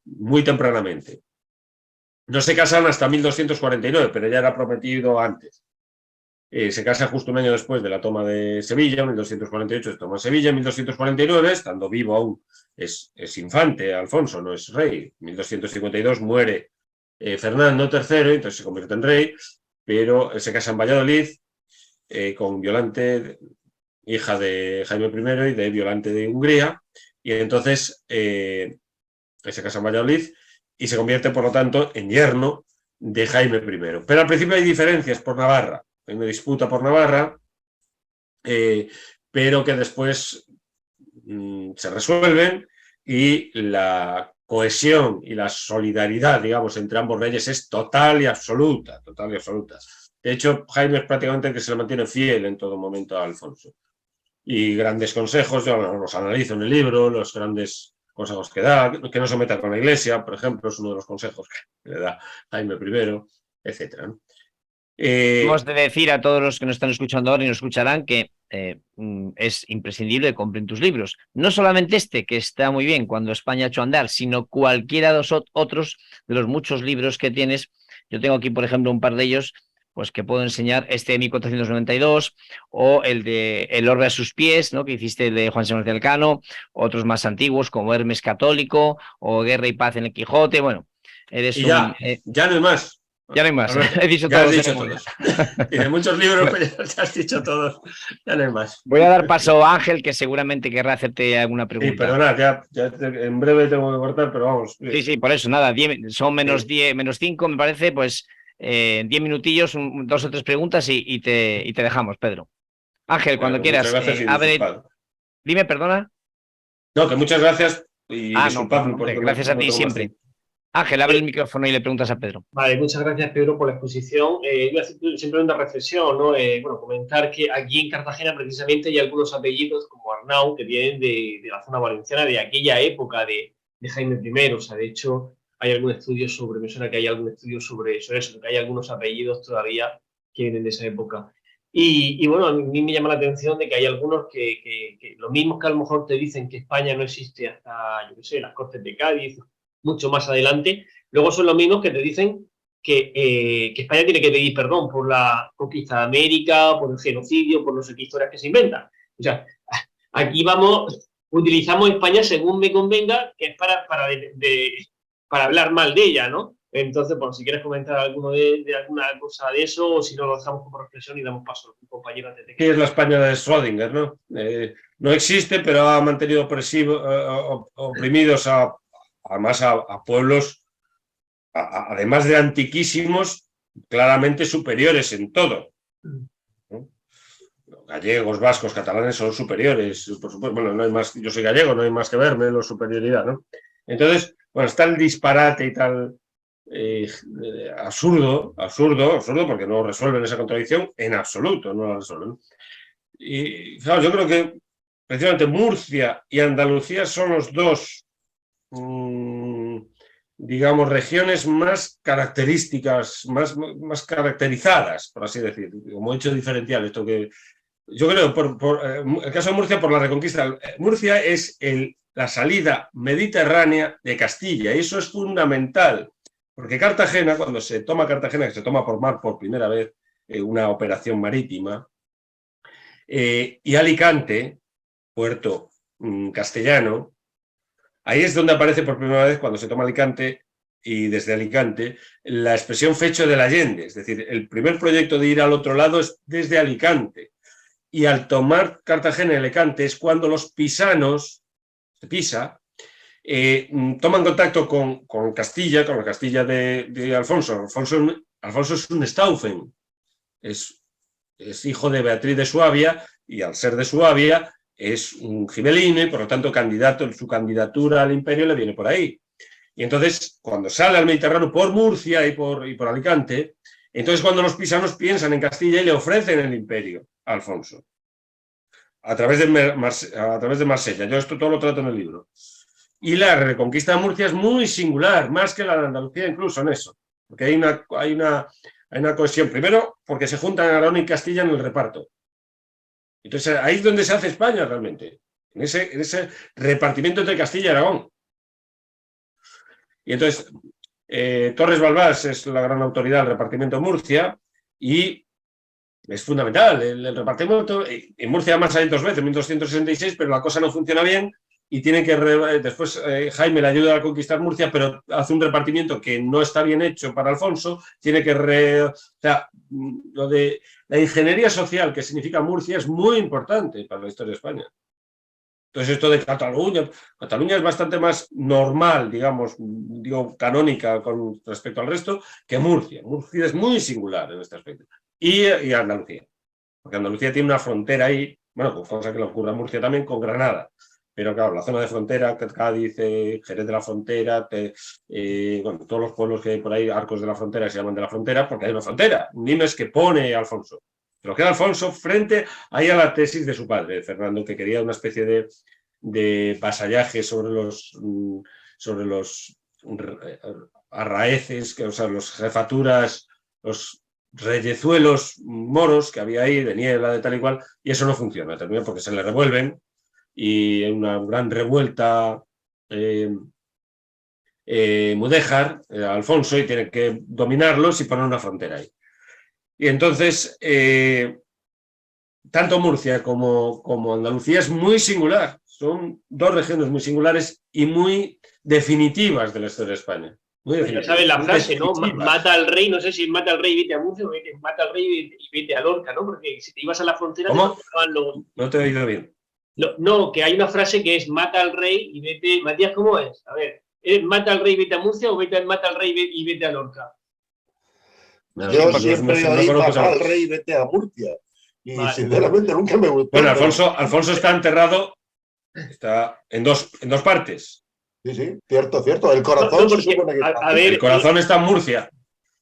muy tempranamente. No se casan hasta 1249, pero ya era prometido antes. Se casa justo un año después de la toma de Sevilla, en 1248 se toma Sevilla, en 1249, estando vivo aún, es infante Alfonso, no es rey. En 1252 muere Fernando III, entonces se convierte en rey, pero se casa en Valladolid con Violante, hija de Jaime I y de Violante de Hungría, y entonces se casa en Valladolid y se convierte, por lo tanto, en yerno de Jaime I. Pero al principio hay diferencias por Navarra, hay una disputa por Navarra, pero que después se resuelven y la cohesión y la solidaridad, digamos, entre ambos reyes es total y absoluta, total y absoluta. De hecho, Jaime es prácticamente el que se le mantiene fiel en todo momento a Alfonso. Y grandes consejos, yo los analizo en el libro, los grandes consejos que da, que no se meta con la Iglesia, por ejemplo, es uno de los consejos que le da Jaime I, etc. Hemos de decir a todos los que nos están escuchando ahora y nos escucharán que es imprescindible que compren tus libros. No solamente este, que está muy bien cuando España ha hecho andar, sino cualquiera de los otros de los muchos libros que tienes. Yo tengo aquí, por ejemplo, un par de ellos, pues que puedo enseñar, este de 1492 o el de El orbe a sus pies, ¿no? Que hiciste el de Juan Sebastián Elcano, otros más antiguos como Hermes Católico o Guerra y Paz en el Quijote. Bueno, eres y ya, ya no hay más. Ya no hay más. Alberto, he dicho ya todos. Has dicho todos. Tiene muchos libros, pero ya has dicho todos. Ya no hay más. Voy a dar paso a Ángel, que seguramente querrá hacerte alguna pregunta. Sí, perdona, ya en breve tengo que cortar, pero vamos. Sí, por eso, nada, son menos 5, me parece, pues 10 minutillos, 2 o 3 preguntas y te dejamos, Pedro. Ángel, cuando quieras. Abre... Dime, perdona. No, que muchas gracias y disculpadme por gracias a ti siempre. Ángel, abre el micrófono y le preguntas a Pedro. Vale, muchas gracias, Pedro, por la exposición. Voy a hacer siempre una reflexión, ¿no? Comentar que aquí en Cartagena precisamente hay algunos apellidos como Arnau que vienen de la zona valenciana de aquella época de Jaime I. O sea, de hecho, hay algún estudio me suena que hay algún estudio sobre eso, que hay algunos apellidos todavía que vienen de esa época. Y bueno, a mí me llama la atención de que hay algunos que lo mismo que a lo mejor te dicen que España no existe hasta, yo qué sé, las Cortes de Cádiz, mucho más adelante, luego son los mismos que te dicen que España tiene que pedir perdón por la conquista de América, por el genocidio, por no sé qué historias que se inventan. O sea, aquí utilizamos España según me convenga, que es para hablar mal de ella, ¿no? Entonces, bueno, si quieres comentar alguna cosa de eso, o si no, lo dejamos como reflexión y damos paso a tu compañero antes de que... Sí, es la España de Schrödinger, ¿no? No existe, pero ha mantenido oprimidos además a pueblos, además de antiquísimos, claramente superiores en todo. ¿No? Gallegos, vascos, catalanes son superiores, por supuesto. Bueno, no hay más, yo soy gallego, no hay más que verme en la superioridad, ¿no? Entonces, bueno, está el disparate y tal absurdo, porque no resuelven esa contradicción en absoluto, no la resuelven. Y claro, yo creo que precisamente Murcia y Andalucía son los dos digamos, regiones más características, más caracterizadas, por así decir, como hecho diferencial. Esto que yo creo, el caso de Murcia, por la reconquista. Murcia es la salida mediterránea de Castilla, y eso es fundamental, porque Cartagena, cuando se toma Cartagena, que se toma por mar por primera vez, una operación marítima, y Alicante, puerto castellano, ahí es donde aparece por primera vez, cuando se toma Alicante, y desde Alicante, la expresión fecho del Allende. Es decir, el primer proyecto de ir al otro lado es desde Alicante. Y al tomar Cartagena y Alicante es cuando los pisanos, de Pisa, toman contacto con Castilla, con la Castilla de Alfonso. Alfonso es un Stauffen, es hijo de Beatriz de Suabia, y al ser de Suabia es un gibelino y por lo tanto su candidatura al imperio le viene por ahí. Y entonces, cuando sale al Mediterráneo por Murcia y por Alicante, entonces cuando los pisanos piensan en Castilla y le ofrecen el imperio a Alfonso, a través de Marsella. Yo esto todo lo trato en el libro. Y la reconquista de Murcia es muy singular, más que la de Andalucía incluso en eso, porque hay una cohesión. Primero, porque se juntan Aragón y Castilla en el reparto. Entonces, ahí es donde se hace España realmente, en ese repartimiento entre Castilla y Aragón. Y entonces, Torres Balbás es la gran autoridad del repartimiento de Murcia, y es fundamental. El repartimiento, en Murcia además hay 2 veces, 1266, pero la cosa no funciona bien y tiene que, después Jaime le ayuda a conquistar Murcia, pero hace un repartimiento que no está bien hecho para Alfonso, tiene que, o sea, lo de la ingeniería social que significa Murcia es muy importante para la historia de España. Entonces esto de Cataluña es bastante más normal, digamos, digo, canónica con respecto al resto, que Murcia. Murcia es muy singular en este aspecto. Y Andalucía, porque Andalucía tiene una frontera ahí, bueno, pues cosa que le ocurre a Murcia también, con Granada. Pero claro, la zona de frontera, Cádiz, Jerez de la Frontera, bueno, todos los pueblos que hay por ahí, arcos de la frontera, se llaman de la frontera, porque hay una frontera. Nimes que pone Alfonso. Pero queda Alfonso frente ahí a la tesis de su padre, Fernando, que quería una especie de vasallaje sobre los arraeces, o sea, las jefaturas, los reyezuelos moros que había ahí, de niebla, de tal y cual, y eso no funciona, termina porque se le revuelven y en una gran revuelta mudéjar a Alfonso y tiene que dominarlos y poner una frontera ahí. Y entonces, tanto Murcia como Andalucía es muy singular. Son 2 regiones muy singulares y muy definitivas de la historia de España. Muy definitivas. Ya sabes la frase, ¿no? Mata al rey, no sé si mata al rey y vete a Murcia o mata al rey y vete a Lorca, ¿no? Porque si te ibas a la frontera... ¿Cómo? No te he oído bien. No, que hay una frase que es mata al rey y vete... Matías, ¿cómo es? A ver, ¿mata al rey y vete a Murcia o mata al rey y vete a Lorca? Yo siempre oí mata al rey y vete a Murcia. Y vale, sinceramente nunca me gustó. Bueno, Alfonso está enterrado, está en dos partes. Sí, cierto. El corazón se supone que está. El corazón está en Murcia.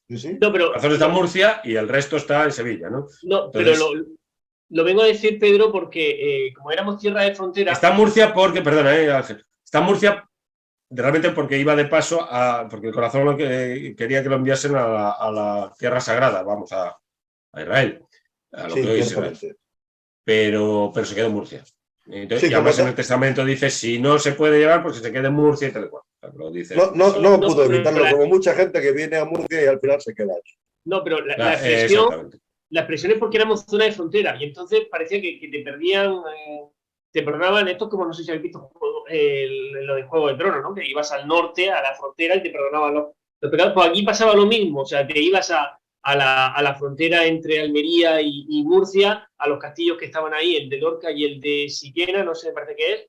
Sí. No, pero, el corazón está en Murcia y el resto está en Sevilla, ¿no? No, entonces, pero lo vengo a decir, Pedro, porque como éramos tierra de frontera... Está en Murcia porque, perdona, Ángel, está en Murcia realmente porque iba de paso porque el corazón quería que lo enviasen a la tierra sagrada, vamos, a Israel, a lo que hoy es Israel. Pero se quedó en Murcia. Entonces, y además en el testamento dice, si no se puede llevar, pues que se quede en Murcia y tal cual. No pudo evitarlo, como mucha gente que viene a Murcia y al final se queda aquí. No, pero la expresión es porque éramos zona de frontera y entonces parecía que te perdían... te perdonaban esto como no sé si habéis visto lo de Juego de Tronos, ¿no? Que ibas al norte, a la frontera y te perdonaban los pecados. Pues aquí pasaba lo mismo, o sea, te ibas a la frontera entre Almería y Murcia, a los castillos que estaban ahí, el de Lorca y el de Siquena, no sé, me parece que es,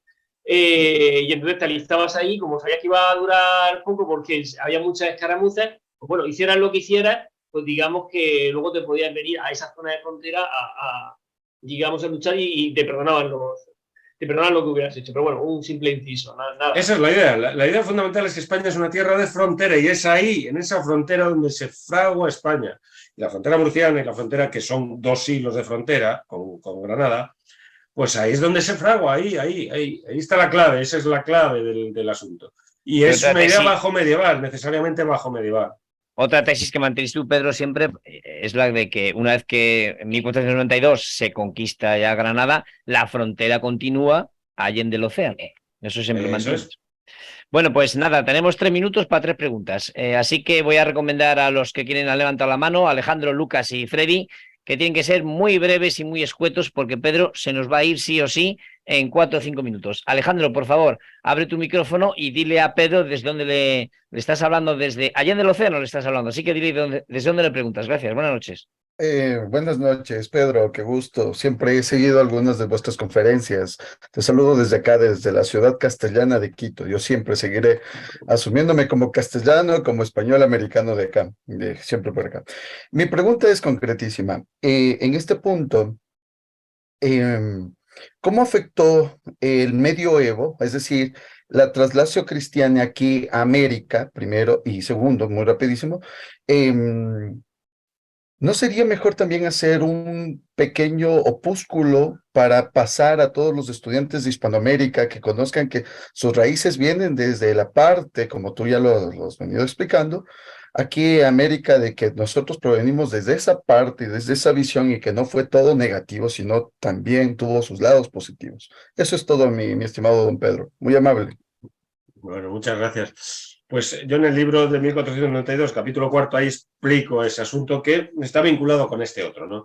y entonces te alistabas ahí, como sabías que iba a durar poco porque había muchas escaramuzas, pues bueno, hicieras lo que hicieras, pues digamos que luego te podías venir a esa zona de frontera digamos, a luchar y te perdonaban lo que hubieras hecho. Pero bueno, un simple inciso, nada. Esa es la idea. La idea fundamental es que España es una tierra de frontera y es ahí, en esa frontera, donde se fragua España. Y la frontera murciana y la frontera, que son 2 siglos de frontera con Granada, pues ahí es donde se fragua, ahí está la clave, esa es la clave del asunto. Y es una idea bajo medieval, necesariamente bajo medieval. Otra tesis que mantienes tú, Pedro, siempre es la de que una vez que en 1492 se conquista ya Granada, la frontera continúa allende el océano. Eso siempre mantienes. Bueno, pues nada, tenemos 3 minutos para 3 preguntas. Así que voy a recomendar a los que quieren levantar la mano, Alejandro, Lucas y Freddy, que tienen que ser muy breves y muy escuetos porque Pedro se nos va a ir sí o sí en 4 o 5 minutos. Alejandro, por favor, abre tu micrófono y dile a Pedro desde dónde le estás hablando, desde allá en el océano le estás hablando, así que dile desde dónde le preguntas. Gracias, buenas noches. Buenas noches, Pedro, qué gusto. Siempre he seguido algunas de vuestras conferencias. Te saludo desde acá, desde la ciudad castellana de Quito. Yo siempre seguiré asumiéndome como castellano, como español americano de acá, siempre por acá. Mi pregunta es concretísima. En este punto, ¿cómo afectó el medioevo, es decir, la traslación cristiana aquí a América, primero, y segundo, muy rapidísimo, ¿no sería mejor también hacer un pequeño opúsculo para pasar a todos los estudiantes de Hispanoamérica que conozcan que sus raíces vienen desde la parte, como tú ya lo has venido explicando, aquí en América, de que nosotros provenimos desde esa parte, desde esa visión y que no fue todo negativo, sino también tuvo sus lados positivos? Eso es todo, mi estimado don Pedro. Muy amable. Bueno, muchas gracias. Pues yo en el libro de 1492, capítulo 4, ahí explico ese asunto que está vinculado con este otro, ¿no?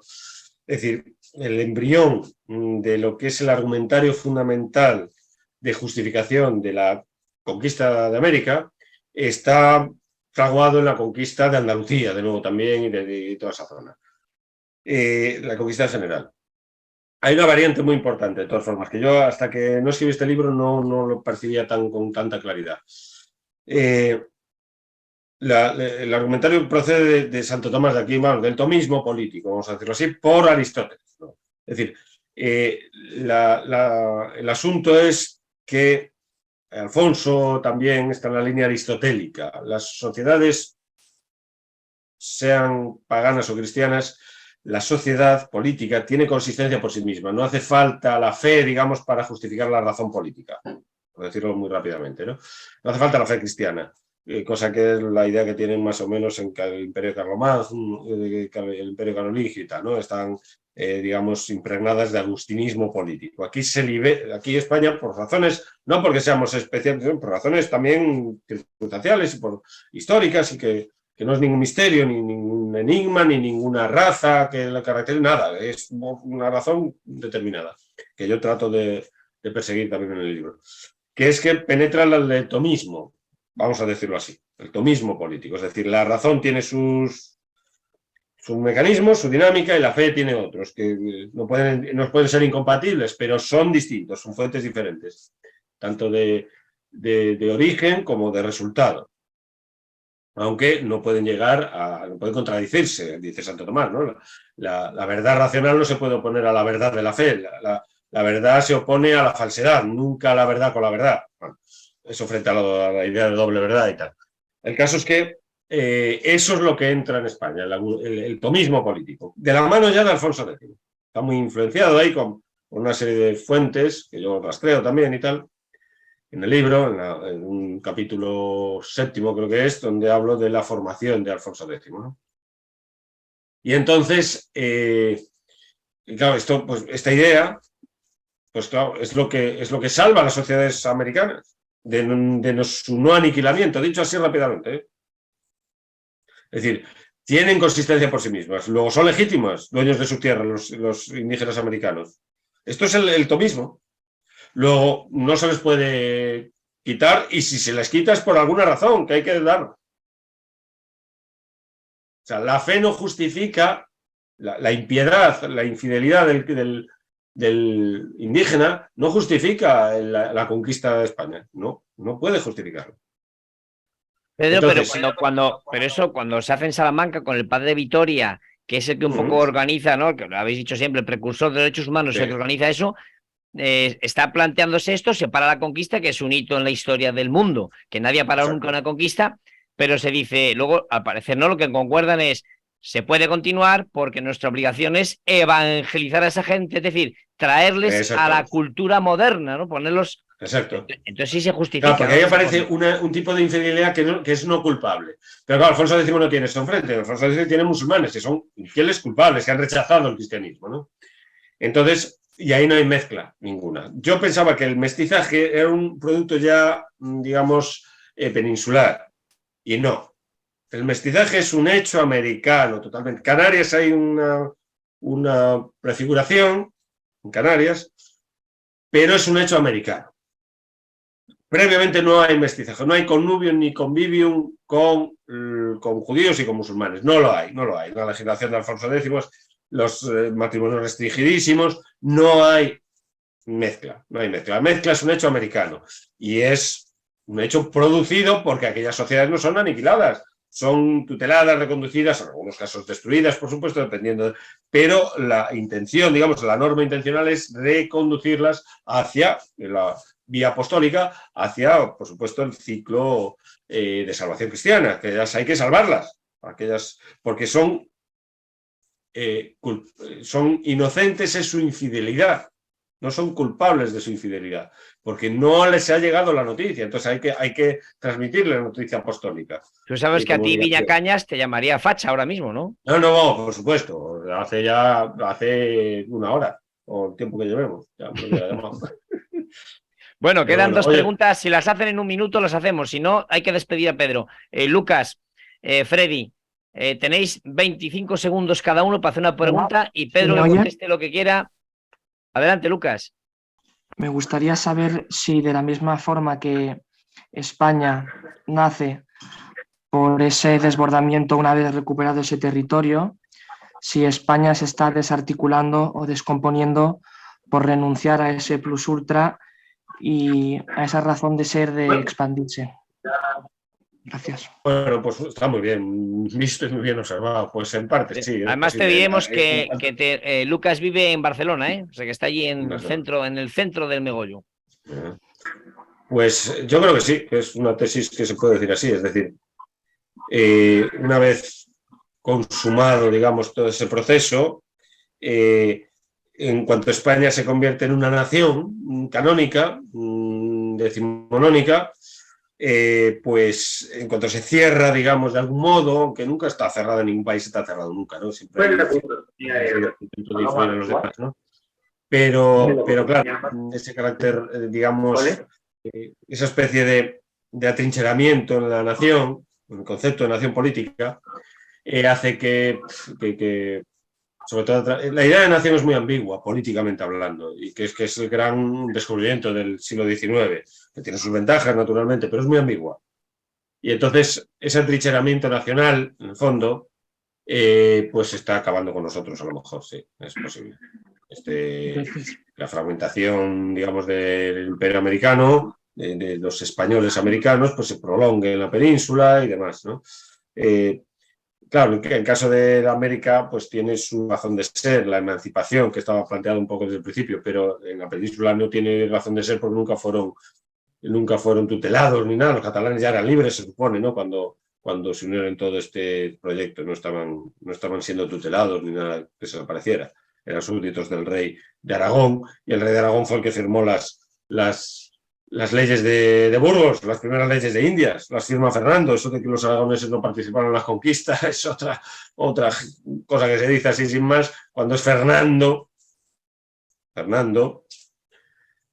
Es decir, el embrión de lo que es el argumentario fundamental de justificación de la conquista de América está fraguado en la conquista de Andalucía, de nuevo también, y de toda esa zona. La conquista general. Hay una variante muy importante, de todas formas, que yo hasta que no escribí este libro no lo percibía con tanta claridad. El argumentario procede de Santo Tomás de Aquino, del tomismo político, vamos a decirlo así, por Aristóteles, ¿no? Es decir, el asunto es que Alfonso también está en la línea aristotélica. Las sociedades, sean paganas o cristianas, la sociedad política tiene consistencia por sí misma. No hace falta la fe, digamos, para justificar la razón política, por decirlo muy rápidamente, ¿no? No hace falta la fe cristiana, cosa que es la idea que tienen más o menos en el Imperio Carlomagno, el Imperio Carolingio y tal, ¿no? Están, digamos, impregnadas de agustinismo político. Aquí aquí España, por razones, no porque seamos especiales, por razones también circunstanciales y por históricas, y que no es ningún misterio, ni ningún enigma, ni ninguna raza que la caracterice, nada, es una razón determinada, que yo trato de perseguir también en el libro, que es que penetra el tomismo, vamos a decirlo así, el tomismo político, es decir, la razón tiene sus mecanismos, su dinámica, y la fe tiene otros, que no pueden ser incompatibles, pero son distintos, son fuentes diferentes, tanto de origen como de resultado. Aunque no pueden no pueden contradicirse, dice Santo Tomás, ¿no? La verdad racional no se puede oponer a la verdad de la fe, la verdad se opone a la falsedad, nunca a la verdad con la verdad. Bueno, eso frente a la idea de doble verdad y tal. El caso es que eso es lo que entra en España, el tomismo político, de la mano ya de Alfonso X. Está muy influenciado ahí con una serie de fuentes, que yo rastreo también y tal, en el libro, en un capítulo 7, creo que es, donde hablo de la formación de Alfonso X, ¿no? Y entonces, claro, esta idea, pues claro, es lo que salva a las sociedades americanas de su no aniquilamiento, dicho así rápidamente, ¿eh? Es decir, tienen consistencia por sí mismas, luego son legítimas, dueños de su tierra, los indígenas americanos. Esto es el tomismo. Luego, no se les puede quitar, y si se les quita es por alguna razón que hay que dar. O sea, la fe no justifica la impiedad, la infidelidad del indígena, no justifica la conquista de España. No puede justificarlo. Pedro, entonces, pero cuando se hace en Salamanca con el padre de Vitoria, que es el que un poco organiza, ¿no? Que lo habéis dicho siempre, el precursor de derechos humanos, sí, el que organiza eso. Está planteándose esto, se para la conquista, que es un hito en la historia del mundo, que nadie ha parado nunca una conquista, pero se dice, luego al parecer no, lo que concuerdan es, se puede continuar porque nuestra obligación es evangelizar a esa gente, es decir, traerles a la cultura moderna, ¿no? Ponerlos... Exacto. Entonces sí se justifica. Claro, porque ahí aparece un tipo de infidelidad que es no culpable. Pero claro, Alfonso X no tiene eso enfrente. Alfonso X tiene musulmanes que son infieles culpables, que han rechazado el cristianismo, ¿no? Entonces, y ahí no hay mezcla ninguna. Yo pensaba que el mestizaje era un producto ya, digamos, peninsular. Y no. El mestizaje es un hecho americano totalmente. En Canarias hay una prefiguración, en Canarias, pero es un hecho americano. Previamente no hay mestizaje, no hay connubium ni convivium con judíos y con musulmanes. No lo hay. La legislación de Alfonso X, los matrimonios restringidísimos, no hay mezcla. La mezcla es un hecho americano y es un hecho producido porque aquellas sociedades no son aniquiladas, son tuteladas, reconducidas, en algunos casos destruidas, por supuesto, dependiendo. Pero la intención, digamos, la norma intencional es reconducirlas hacia la vía apostólica, hacia, por supuesto, el ciclo de salvación cristiana, que ellas hay que salvarlas, porque son inocentes en su infidelidad, no son culpables de su infidelidad, porque no les ha llegado la noticia, entonces hay que transmitirle la noticia apostólica. Tú sabes que a ti Viñacañas te llamaría facha ahora mismo, ¿no? No, por supuesto, hace una hora, o el tiempo que llevemos. Ya Bueno, quedan dos preguntas, si las hacen en un minuto las hacemos, si no hay que despedir a Pedro. Lucas, Freddy, Tenéis 25 segundos cada uno para hacer una pregunta y Pedro ¿Me que oye? conteste lo que quiera. Adelante, Lucas. Me gustaría saber si de la misma forma que España nace por ese desbordamiento una vez recuperado ese territorio, si España se está desarticulando o descomponiendo por renunciar a ese plus ultra y a esa razón de ser de expandirse. Gracias. Bueno, pues está muy bien visto y muy bien observado. Pues en parte, sí. Además te diremos que Lucas vive en Barcelona, ¿eh? O sea que está allí en el centro del Megollo. Pues yo creo que sí, que es una tesis que se puede decir así. Es decir, una vez consumado, digamos, todo ese proceso, en cuanto España se convierte en una nación canónica, decimonónica, pues en cuanto se cierra, digamos, de algún modo, aunque nunca está cerrado en ningún país, está cerrado nunca, ¿no? Siempre hay intento de influir en los demás, ¿no? Pero claro, ese carácter, digamos, esa especie de atrincheramiento en la nación, en el concepto de nación política, hace que sobre todo, la idea de nación es muy ambigua, políticamente hablando, y que es el gran descubrimiento del siglo XIX, que tiene sus ventajas, naturalmente, pero es muy ambigua. Y entonces, ese atrincheramiento nacional, en el fondo, pues está acabando con nosotros, a lo mejor, sí, es posible. La fragmentación, digamos, del imperio americano, de los españoles americanos, pues se prolongue en la península y demás, ¿no? Claro, en el caso de América, pues tiene su razón de ser, la emancipación, que estaba planteada un poco desde el principio, pero en la península no tiene razón de ser porque nunca fueron tutelados ni nada. Los catalanes ya eran libres, se supone, ¿no? Cuando se unieron en todo este proyecto, no estaban siendo tutelados ni nada que se les pareciera. Eran súbditos del rey de Aragón, y el rey de Aragón fue el que firmó las leyes de Burgos, las primeras leyes de Indias, las firma Fernando. Eso de que los aragoneses no participaron en las conquistas es otra cosa que se dice así sin más, cuando es Fernando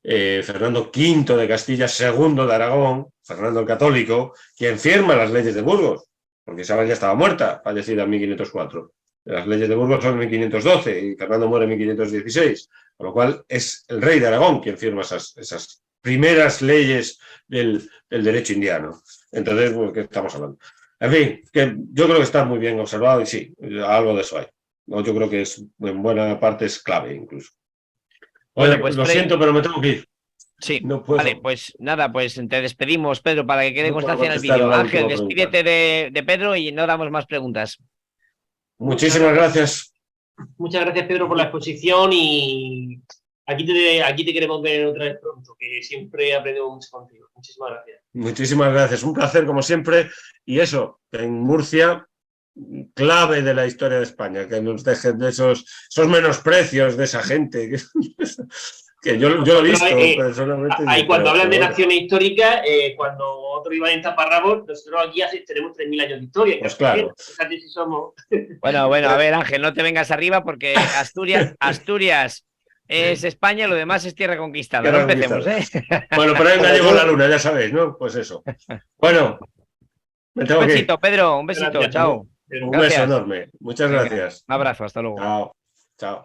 V de Castilla, segundo de Aragón, Fernando el Católico, quien firma las leyes de Burgos, porque Isabel ya estaba muerta, fallecida en 1504. Las leyes de Burgos son en 1512 y Fernando muere en 1516, con lo cual es el rey de Aragón quien firma esas primeras leyes del derecho indiano. Entonces, pues, ¿qué estamos hablando? En fin, que yo creo que está muy bien observado y sí, algo de eso hay. Yo creo que en buena parte es clave incluso. Oye, Bueno, pues, lo siento, pero me tengo que ir. Sí, no puedo. Vale, pues nada, pues te despedimos, Pedro, para que quede constancia en el vídeo. Ángel, despídete de Pedro y no damos más preguntas. Muchísimas gracias. Muchas gracias, Pedro, por la exposición y aquí te queremos ver otra vez pronto, que siempre aprendemos mucho contigo. Muchísimas gracias. Muchísimas gracias. Un placer, como siempre. Y eso, en Murcia, clave de la historia de España, que nos dejen de esos menosprecios de esa gente. Que yo lo he visto personalmente. Ahí cuando hablan de naciones históricas, cuando otros iban en taparrabos, nosotros aquí tenemos 3.000 años de historia. Pues claro. Fíjate si somos... Bueno, a ver, Ángel, no te vengas arriba porque Asturias es España y lo demás es tierra conquistada. No empecemos, ¿eh? Bueno, pero venga, llegó la luna, ya sabéis, ¿no? Pues eso. Bueno, me tengo un besito, Pedro, un besito, gracias, chao. Un beso enorme. Muchas gracias. Un abrazo, hasta luego. Chao.